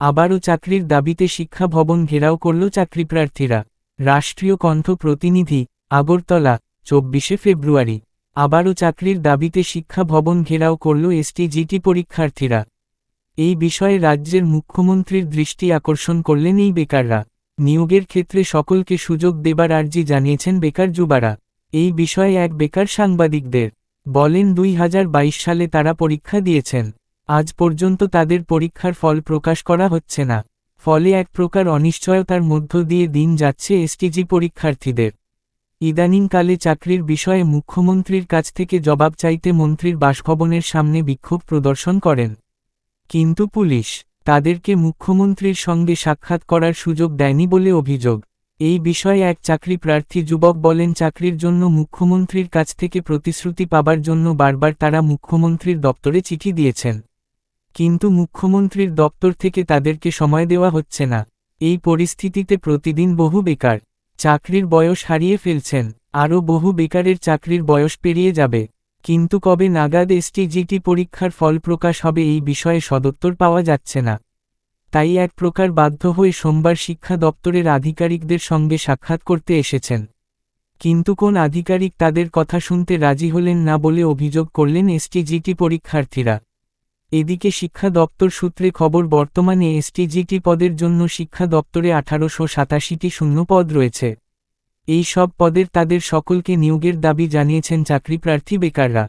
আবারও চাকরির দাবিতে শিক্ষা ভবন ঘেরাও করল চাকরিপ্রার্থীরা। রাষ্ট্রীয় কণ্ঠ প্রতিনিধি, আগরতলা, 24শে ফেব্রুয়ারি। আবারও চাকরির দাবিতে শিক্ষা ভবন ঘেরাও করল এসটি-জিটি পরীক্ষার্থীরা। এই বিষয়ে রাজ্যের মুখ্যমন্ত্রীর দৃষ্টি আকর্ষণ করলেন এই বেকাররা। নিয়োগের ক্ষেত্রে সকলকে সুযোগ দেবার আর্জি জানিয়েছেন বেকার যুবারা। এই বিষয়ে এক বেকার সাংবাদিকদের বলেন, 2022 সালে তারা পরীক্ষা দিয়েছেন। আজ পর্যন্ত তাদের পরীক্ষার ফল প্রকাশ করা হচ্ছে না। ফলে এক প্রকার অনিশ্চয়তার মধ্য দিয়ে দিন যাচ্ছে এসটিজি পরীক্ষার্থীদের। ইদানিংকালে চাকরির বিষয়ে মুখ্যমন্ত্রীর কাছ থেকে জবাব চাইতে মন্ত্রীর বাসভবনের সামনে বিক্ষোভ প্রদর্শন করেন। কিন্তু পুলিশ তাদেরকে মুখ্যমন্ত্রীর সঙ্গে সাক্ষাৎ করার সুযোগ দেয়নি বলে অভিযোগ। এই বিষয়ে এক চাকরি প্রার্থী যুবক বলেন, চাকরির জন্য মুখ্যমন্ত্রীর কাছ থেকে প্রতিশ্রুতি পাবার জন্য বারবার তারা মুখ্যমন্ত্রীর দপ্তরে চিঠি দিয়েছেন। কিন্তু মুখ্যমন্ত্রীর দপ্তর থেকে তাদেরকে সময় দেওয়া হচ্ছে না। এই পরিস্থিতিতে প্রতিদিন বহু বেকার চাকরির বয়স হারিয়ে ফেলছেন। আরও বহু বেকারের চাকরির বয়স পেরিয়ে যাবে। কিন্তু কবে নাগাদ এসটি-জিটি পরীক্ষার ফল প্রকাশ হবে এই বিষয়ে সদুত্তর পাওয়া যাচ্ছে না। তাই এক প্রকার বাধ্য হয়ে সোমবার শিক্ষা দপ্তরের আধিকারিকদের সঙ্গে সাক্ষাৎ করতে এসেছেন। কিন্তু কোন আধিকারিক তাদের কথা শুনতে রাজি হলেন না বলে অভিযোগ করলেন এসটি-জিটি পরীক্ষার্থীরা। এদিকে শিক্ষা দপ্তর সূত্রে খবর, বর্তমানে এসটি-জিটি পদের জন্য শিক্ষা দপ্তরে 1887টি শূন্য পদ রয়েছে। এই সব পদের তাদের সকলকে নিয়োগের দাবি জানিয়েছেন চাকরিপ্রার্থী বেকাররা।